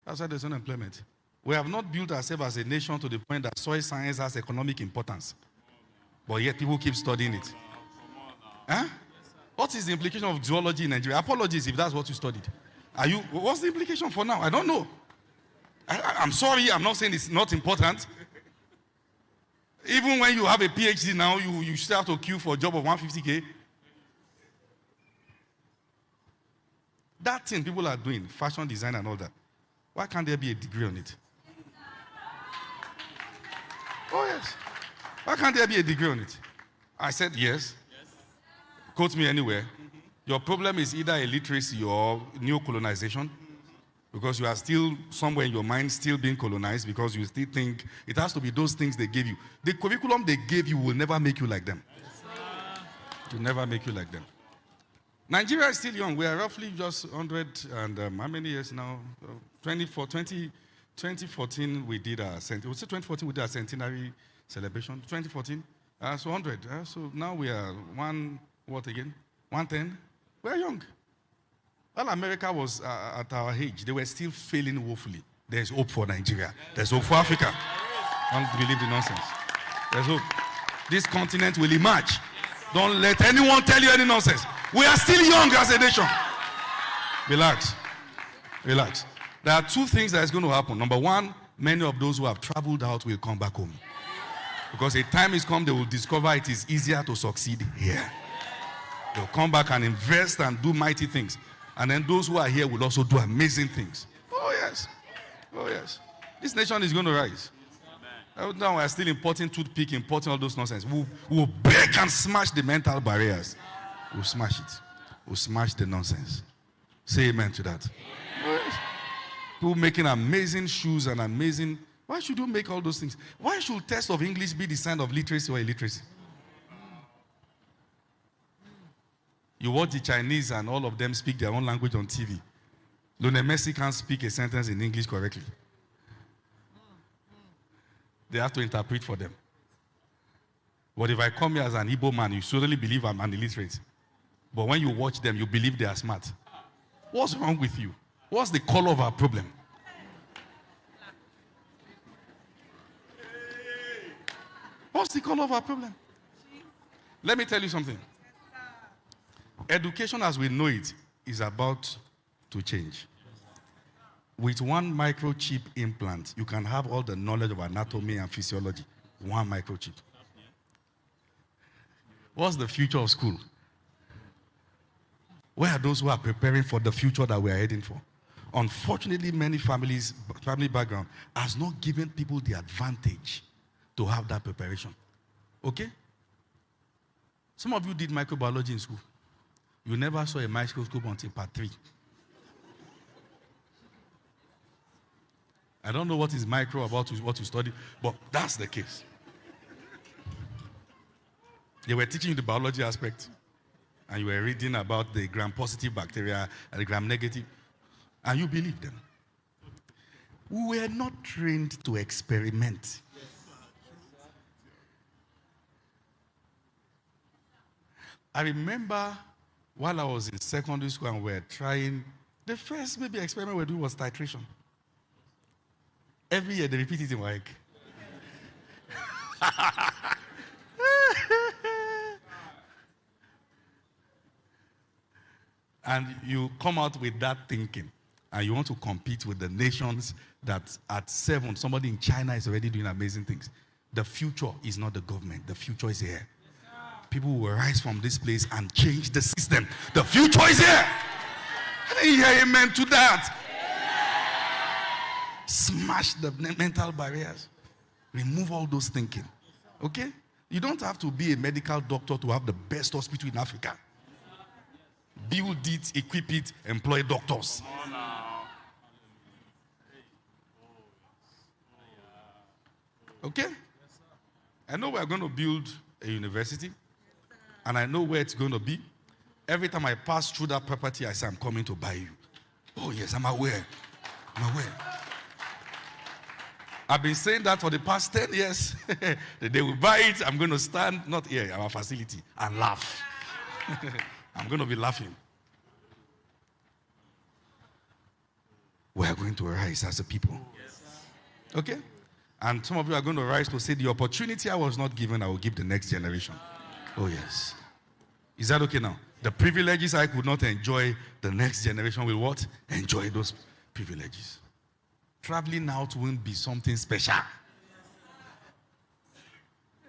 That's why there's unemployment. We have not built ourselves as a nation to the point that soil science has economic importance. But yet people keep studying it. Huh? What is the implication of zoology in Nigeria? Apologies if that's what you studied. What's the implication for now? I don't know. I'm sorry, I'm not saying it's not important. Even when you have a PhD now, you still have to queue for a job of 150K. That thing people are doing, fashion design and all that, why can't there be a degree on it? Oh, yes. Why can't there be a degree on it? I said yes. Quote me anywhere. Your problem is either illiteracy or neo-colonization, because you are still somewhere in your mind still being colonized, because you still think it has to be those things they gave you. The curriculum they gave you will never make you like them. It will never make you like them. Nigeria is still young. We are roughly just 100 and how many years now? 2014 we did our 2014 we did our centenary celebration. 2014, so 100. So now we are what again? 110. We are young. While America was at our age, they were still failing woefully. There's hope for Nigeria. There's hope for Africa. Don't believe the nonsense. There's hope. This continent will emerge. Don't let anyone tell you any nonsense. We are still young as a nation. Relax. Relax. There are two things that is going to happen. Number one, many of those who have traveled out will come back home. Because a time is come, they will discover it is easier to succeed here. They'll come back and invest and do mighty things. And then those who are here will also do amazing things. Oh, yes. Oh, yes. This nation is going to rise. Now we are still importing toothpick, importing all those nonsense. We'll break and smash the mental barriers. We'll smash it. We'll smash the nonsense. Say amen to that. Yes. People making amazing shoes and amazing... Why should you make all those things? Why should test of English be the sign of literacy or illiteracy? You watch the Chinese and all of them speak their own language on TV. Lionel Messi can't speak a sentence in English correctly. They have to interpret for them. But if I come here as an Igbo man, you certainly believe I'm an illiterate. But when you watch them, you believe they are smart. What's wrong with you? What's the color of our problem? What's the color of our problem? Let me tell you something. Education as we know it is about to change. With one microchip implant, you can have all the knowledge of anatomy and physiology. One microchip. What's the future of school? Where are those who are preparing for the future that we are heading for? Unfortunately, many family background has not given people the advantage to have that preparation. Okay? Some of you did microbiology in school. You never saw a microscope until part 3. I don't know what is micro about what you study, but that's the case. They were teaching you the biology aspect, and you were reading about the gram-positive bacteria and the gram-negative, and you believed them. We were not trained to experiment. I remember while I was in secondary school and we were trying, the first maybe experiment we were doing was titration. Every year they repeat it in WAEC. And you come out with that thinking, and you want to compete with the nations that at 7, somebody in China is already doing amazing things. The future is not the government. The future is here. People will rise from this place and change the system. The future is here. I didn't hear amen to that. Smash the mental barriers. Remove all those thinking. Okay? You don't have to be a medical doctor to have the best hospital in Africa. Build it, equip it, employ doctors. Okay? I know we're going to build a university, and I know where it's going to be. Every time I pass through that property, I say, I'm coming to buy you. Oh, yes, I'm aware. I'm aware. I've been saying that for the past 10 years. The day we buy it, I'm going to stand, not here, our facility, and laugh. I'm going to be laughing. we are going to rise as a people. Okay? And some of you are going to rise to say, the opportunity I was not given, I will give the next generation. Oh, yes. Is that okay now? The privileges I could not enjoy, the next generation will what? Enjoy those privileges. Traveling out won't be something special.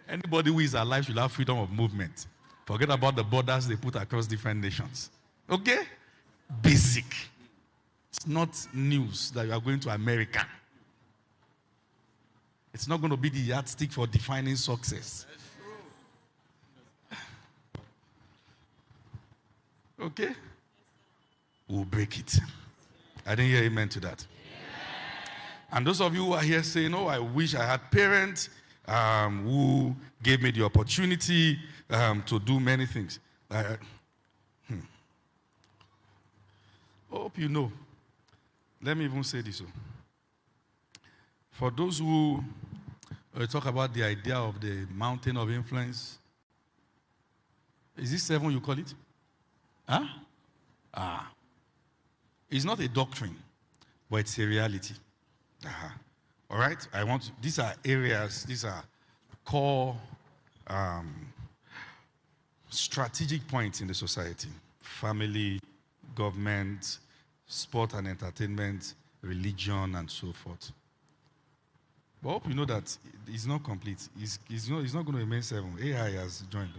Anybody who is alive should have freedom of movement. Forget about the borders they put across different nations. Okay? Basic. It's not news that you are going to America. It's not going to be the yardstick for defining success. Okay? We'll break it. I didn't hear amen to that. And those of you who are here saying, oh, I wish I had parents who gave me the opportunity to do many things. Hope you know. Let me even say this. For those who talk about the idea of the mountain of influence, is this 7 you call it? Huh? It's not a doctrine, but it's a reality. All right? These are areas, these are core strategic points in the society. Family, government, sport and entertainment, religion, and so forth. But I hope you know that it's not complete. It's not going to remain 7. AI has joined.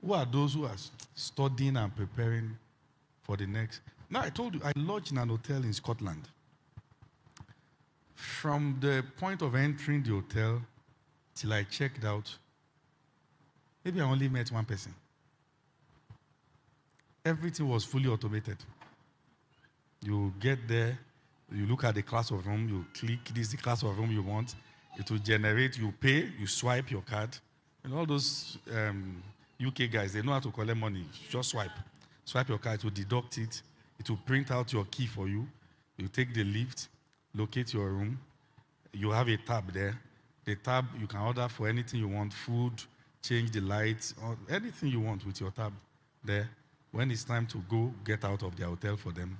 Who are those who are studying and preparing for the next? Now, I told you, I lodged in an hotel in Scotland. From the point of entering the hotel till I checked out, maybe I only met one person. Everything was fully automated. You get there, you look at the class of room, you click, this is the class of room you want. It will generate, you pay, you swipe your card. And all those UK guys, they know how to collect money. Just swipe. Swipe your card, it will deduct it. It will print out your key for you. You take the lift, locate your room. You have a tab there. The tab, you can order for anything you want, food, change the lights, or anything you want with your tab there. When it's time to go, get out of the hotel for them.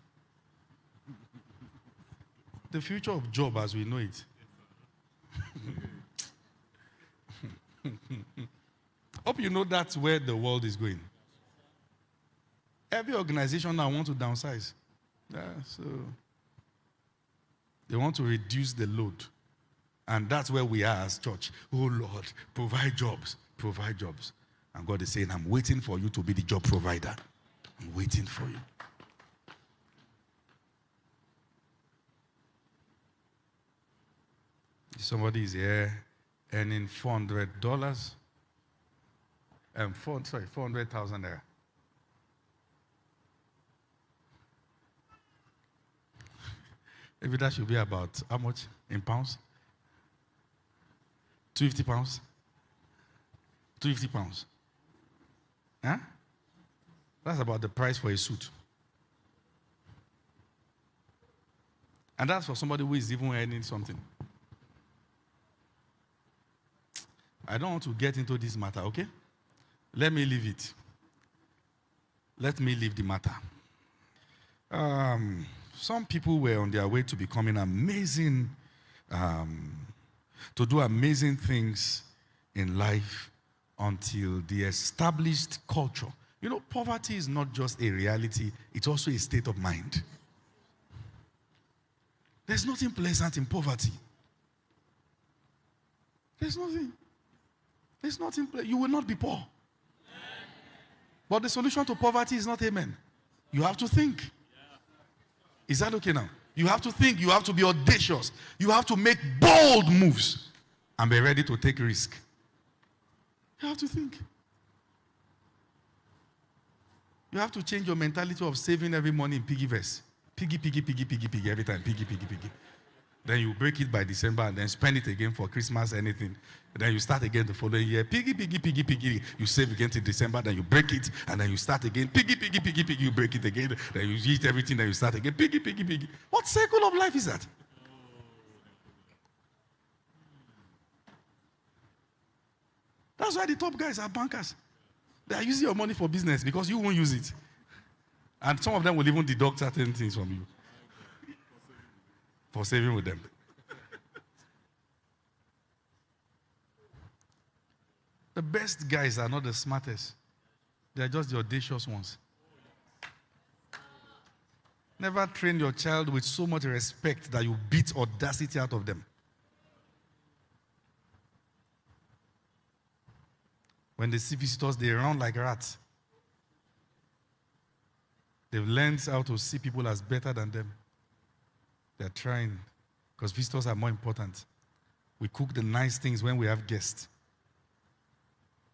The future of job as we know it. Hope you know that's where the world is going. Every organization now wants to downsize. Yeah, so they want to reduce the load. And that's where we are as church. Oh Lord, provide jobs, provide jobs. And God is saying, I'm waiting for you to be the job provider. I'm waiting for you. Somebody is here earning $400. $400,000. Maybe that should be about how much in pounds? 250 pounds? 250 pounds. Huh? That's about the price for a suit. And that's for somebody who is even earning something. I don't want to get into this matter, okay? Let me leave it. Let me leave the matter. Some people were on their way to becoming amazing, to do amazing things in life until the established culture. You know, poverty is not just a reality, it's also a state of mind. There's nothing pleasant in poverty. There's nothing. There's nothing. You will not be poor. But the solution to poverty is not amen. You have to think. Is that okay now? You have to think. You have to be audacious. You have to make bold moves and be ready to take risk. You have to think. You have to change your mentality of saving every money in piggy vest. Piggy, piggy, piggy, piggy, piggy, every time. Piggy, piggy, piggy. Then you break it by December and then spend it again for Christmas, anything. Then you start again the following year. Piggy, piggy, piggy, piggy. You save again till December, then you break it, and then you start again. Piggy, piggy, piggy, piggy. You break it again. Then you eat everything, then you start again. Piggy, piggy, piggy. What cycle of life is that? That's why the top guys are bankers. They are using your money for business because you won't use it. And some of them will even deduct certain things from you for saving with them. The best guys are not the smartest. They are just the audacious ones. Never train your child with so much respect that you beat audacity out of them. When they see visitors, they run like rats. They've learned how to see people as better than them. They're trying because visitors are more important. We cook the nice things when we have guests.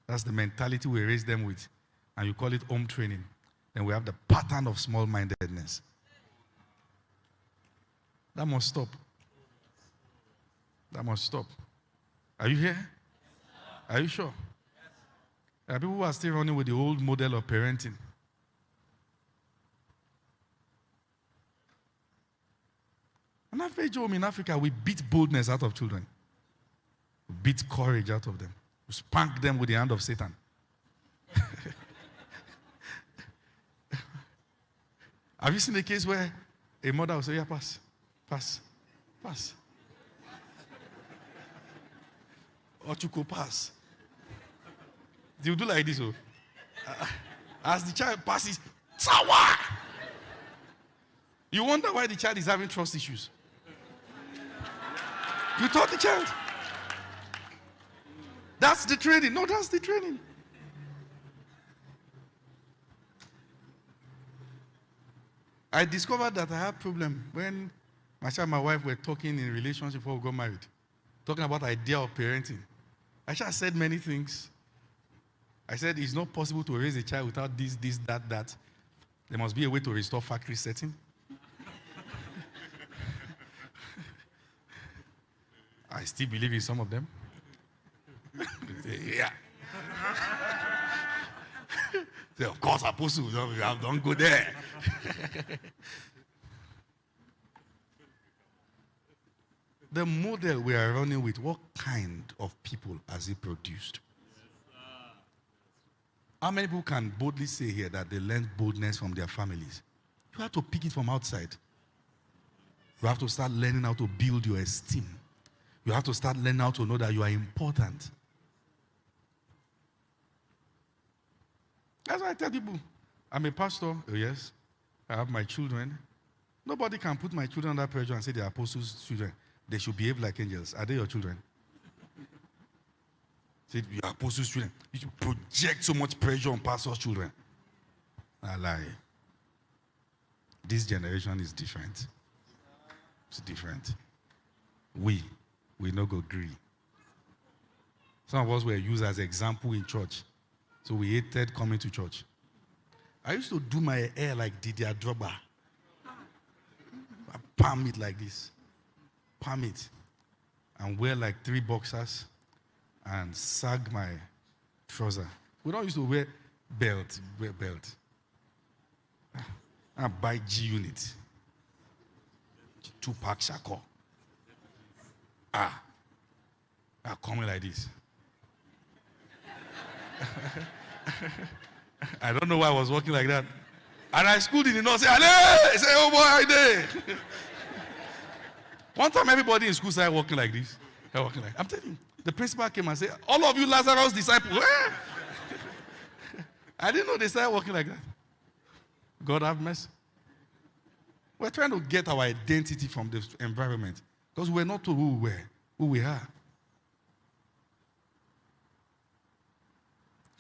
That's the mentality we raise them with. And you call it home training. Then we have the pattern of small-mindedness. That must stop. That must stop. Are you here? Are you sure? There are people who are still running with the old model of parenting. An average home in Africa, we beat boldness out of children. We beat courage out of them. We spank them with the hand of Satan. Have you seen a case where a mother will say, yeah, pass, pass, pass. Or you go pass. They'll do like this. Oh. As the child passes, Sawa! You wonder why the child is having trust issues. You taught the child. That's the training. No, that's the training. I discovered that I had a problem when my child and my wife were talking in relationship before we got married. Talking about the idea of parenting. I just said many things. I said it's not possible to raise a child without this, that. There must be a way to restore factory setting. I still believe in some of them. Yeah. Say, of course, Apostle, don't go there. The model we are running with, what kind of people has it produced? How many people can boldly say here that they learned boldness from their families? You have to pick it from outside. You have to start learning how to build your esteem. You have to start learning how to know that you are important. That's why I tell people, I'm a pastor. Oh, yes. I have my children. Nobody can put my children under pressure and say they are apostles' children. They should behave like angels. Are they your children? Say, you are apostles' children. You should project so much pressure on pastors' children. I lie. This generation is different. It's different. We no go agree. Some of us were used as example in church. So we hated coming to church. I used to do my hair like Didier Drogba. I palm it like this. Palm it. And wear like 3 boxers and sag my trouser. We don't used to wear belt. I buy G unit. 2-pack shako. Coming like this. I don't know why I was walking like that. And I schooled in the north, say, Ale! I say, oh boy, I did. One time everybody in school started walking like this. I'm telling you, the principal came and said, all of you Lazarus disciples. I didn't know they started walking like that. God have mercy. We're trying to get our identity from the environment because we're not told who we were, who we are.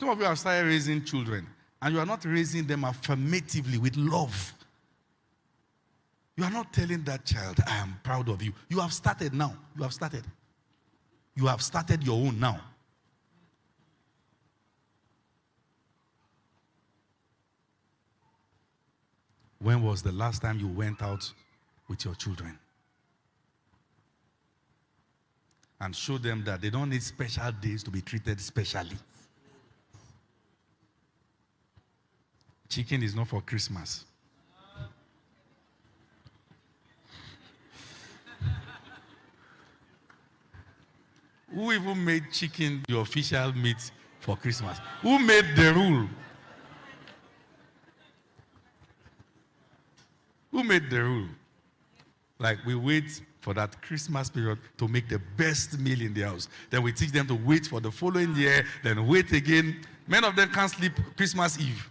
Some of you have started raising children, and you are not raising them affirmatively with love. You are not telling that child, I am proud of you. You have started now. You have started. You have started your own now. When was the last time you went out with your children? And show them that they don't need special days to be treated specially. Chicken is not for Christmas. Who even made chicken the official meat for Christmas. Who made the rule? Who made the rule? Like, we wait for that Christmas period to make the best meal in the house. Then we teach them to wait for the following year, then wait again. Many of them can't sleep Christmas Eve.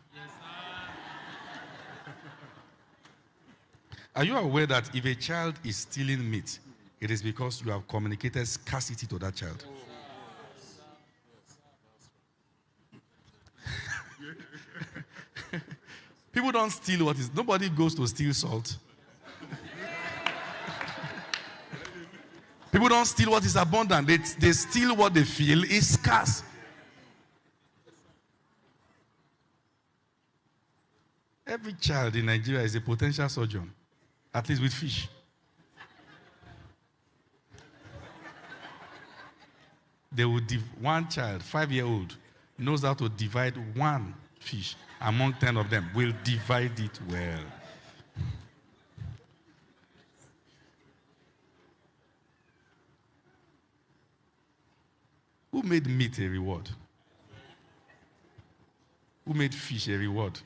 Are you aware that if a child is stealing meat, it is because you have communicated scarcity to that child? People don't steal what is. Nobody goes to steal salt. People don't steal what is abundant. They steal what they feel is scarce. Every child in Nigeria is a potential surgeon, at least with fish. They will one child, 5-year-old, knows how to divide one fish among 10 of them. Will divide it well. Who made meat a reward? Who made fish a reward?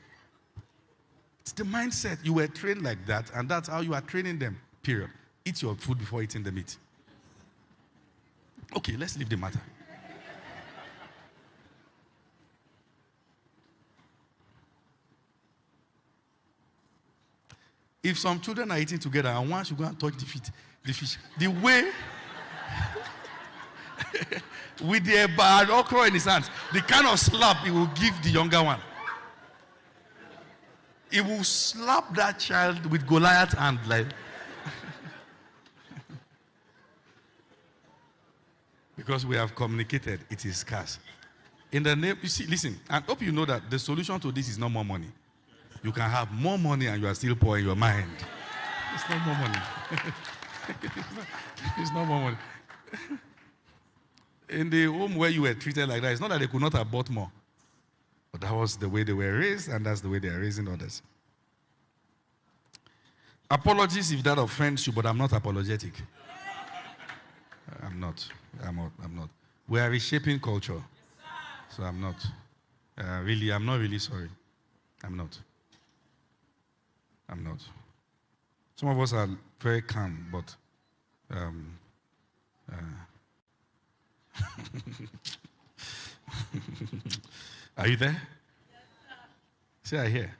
It's the mindset. You were trained like that, and that's how you are training them, period. Eat your food before eating the meat. Okay, let's leave the matter. If some children are eating together and one should go and touch the fish, the way with the bad okra in his hands, the kind of slap he will give the younger one. He will slap that child with Goliath hand like. Because we have communicated, it is scarce. In the name, you see, listen, I hope you know that the solution to this is not more money. You can have more money and you are still poor in your mind. It's not more money. It's not more money. In the home where you were treated like that, it's not that they could not have bought more. But that was the way they were raised, and that's the way they are raising others. Apologies if that offends you, but I'm not apologetic. I'm not. We are reshaping culture. So I'm not. I'm not really sorry. I'm not. Some of us are very calm, but are you there? Yes, say I hear.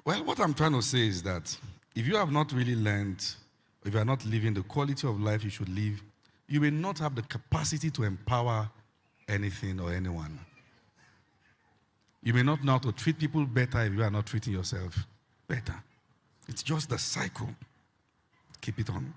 Well, what I'm trying to say is that if you have not really learned, if you are not living the quality of life you should live, you will not have the capacity to empower anything or anyone. You may not know how to treat people better if you are not treating yourself better. It's just the cycle. Keep it on.